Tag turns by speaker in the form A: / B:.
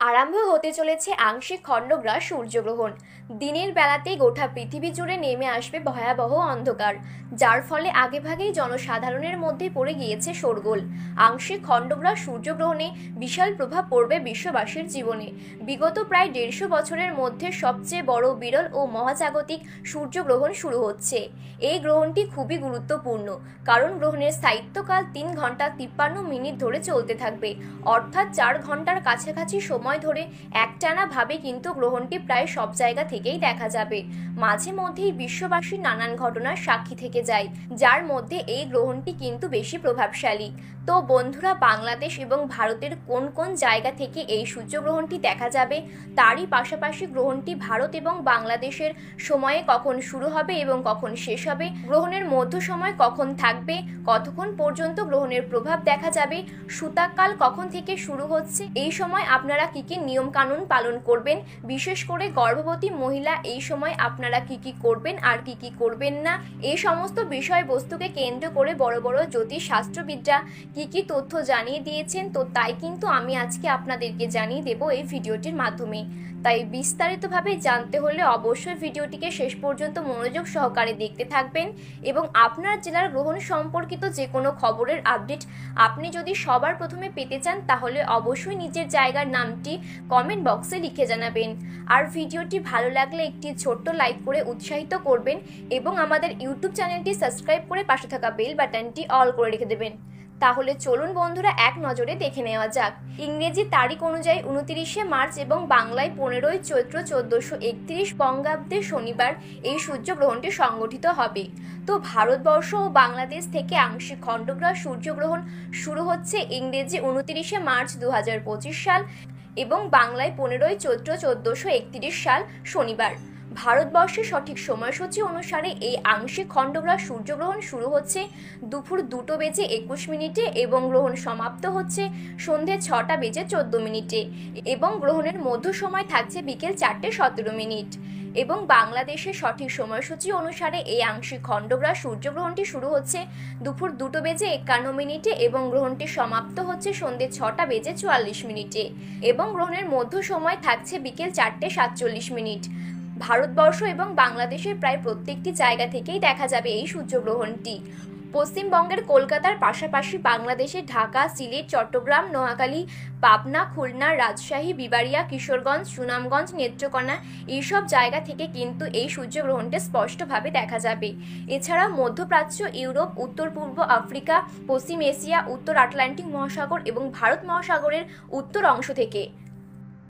A: আরম্ভ হতে চলেছে আংশিক খণ্ডগ্রাস সূর্যগ্রহণ। দিনের বেলাতেই গোটা পৃথিবী জুড়ে নেমে আসবে ভয়াবহ অন্ধকার, যার ফলে আগেভাগেই জনসাধারণের মধ্যে পড়ে গিয়েছে শোরগোল। আংশিক খণ্ডগ্রাস সূর্যগ্রহণে বিশাল প্রভাব পড়বে বিশ্ববাসীর জীবনে। বিগত প্রায় 150 বছরের মধ্যে সবচেয়ে বড়, বিরল ও মহাজাগতিক সূর্যগ্রহণ শুরু হচ্ছে। এই গ্রহণটি খুবই গুরুত্বপূর্ণ, কারণ গ্রহণের স্থায়িত্বকাল 3 ঘন্টা 53 মিনিট ধরে চলতে থাকবে, অর্থাৎ 4 ঘন্টার কাছাকাছি সময় ধরে একটানা ভাবে কিন্তু গ্রহণটি প্রায় সব জায়গা থেকেই দেখা যাবে। মাঝে মধ্যেই বিশ্ববাসী নানান ঘটনার সাক্ষী থেকে যায়, যার মধ্যে এই গ্রহণটি কিন্তু বেশি প্রভাবশালী। তো বন্ধুরা, বাংলাদেশ এবং ভারতের কোন কোন জায়গা থেকে এই সূর্যগ্রহণটি দেখা যাবে, তারই পাশাপাশি গ্রহণটি ভারত এবং বাংলাদেশের সময়ে কখন শুরু হবে এবং কখন শেষ হবে, গ্রহণের মধ্য সময় কখন থাকবে, কতক্ষণ পর্যন্ত গ্রহণের প্রভাব দেখা যাবে, সূতককাল কখন থেকে শুরু হচ্ছে, এই সময় আপনারা কি কি নিয়ম কানুন পালন করবেন, বিশেষ করে গর্ভবতী মহিলা এই সময় আপনারা কি কি করবেন আর কি কি করবেন না, এই সমস্ত বিষয়বস্তুকে কেন্দ্র করে বড় বড় জ্যোতিষ শাস্ত্রবিদরা কি কি তথ্য জানিয়ে দিয়েছেন। তো তাই কিন্তু আমি আজকে আপনাদেরকে জানিয়ে দেব এই ভিডিওটির মাধ্যমে। তাই বিস্তারিতভাবে জানতে হলে অবশ্যই ভিডিওটিকে শেষ পর্যন্ত মনোযোগ সহকারে দেখতে থাকবেন। এবং আপনার জেলার গ্রহণ সম্পর্কিত যে কোনো খবরের আপডেট আপনি যদি সবার প্রথমে পেতে চান, তাহলে অবশ্যই নিজের জায়গার নামটি কমেন্ট বক্সে লিখে জানাবেন। আর ভিডিওটি ভালো লাগলে একটি ছোট্ট লাইক করে উৎসাহিত করবেন এবং আমাদের ইউটিউব চ্যানেলটি সাবস্ক্রাইব করে পাশে থাকা বেল বাটনটি অল করে রেখে দেবেন। তাহলে চলুন বন্ধুরা, এক নজরে দেখে নেওয়া যাক। ইংরেজি তারিখ অনুযায়ী 29শে মার্চ এবং বাংলায় 15ই চৈত্র 1431 বঙ্গাব্দে শনিবার এই সূর্যগ্রহণটি সংগঠিত হবে। তো ভারতবর্ষ ও বাংলাদেশ থেকে আংশিক খণ্ডগ্রাস সূর্যগ্রহণ শুরু হচ্ছে ইংরেজি 29শে মার্চ 2025 সাল এবং বাংলায় 15ই চৈত্র 1431 সাল শনিবার। ভারতবর্ষের সঠিক সময়সূচি অনুসারে এই আংশিক খণ্ডগ্রাস সূর্যগ্রহণ শুরু হচ্ছে দুপুর 2:21 এবং গ্রহণ সমাপ্ত হচ্ছে সন্ধে 6:14 এবং গ্রহণের মধ্য সময় থাকছে বিকেল 4:17। এবং বাংলাদেশের সঠিক সময়সূচি অনুসারে এই আংশিক খণ্ডগ্রাস সূর্যগ্রহণটি শুরু হচ্ছে দুপুর 2:51 এবং গ্রহণটি সমাপ্ত হচ্ছে সন্ধে 6:44 এবং গ্রহণের মধ্য সময় থাকছে বিকেল 4:47। ভারতবর্ষ এবং বাংলাদেশের প্রায় প্রত্যেকটি জায়গা থেকেই দেখা যাবে এই সূর্যগ্রহণটি। পশ্চিমবঙ্গের কলকাতার পাশাপাশি বাংলাদেশের ঢাকা, সিলেট, চট্টগ্রাম, নোয়াখালী, পাবনা, খুলনা, রাজশাহী, বিবাড়িয়া, কিশোরগঞ্জ, সুনামগঞ্জ, নেত্রকোনা এইসব জায়গা থেকে কিন্তু এই সূর্যগ্রহণটা স্পষ্টভাবে দেখা যাবে। এছাড়া মধ্যপ্রাচ্য, ইউরোপ, উত্তর পূর্ব আফ্রিকা, পশ্চিম এশিয়া, উত্তর আটলান্টিক মহাসাগর এবং ভারত মহাসাগরের উত্তর অংশ থেকে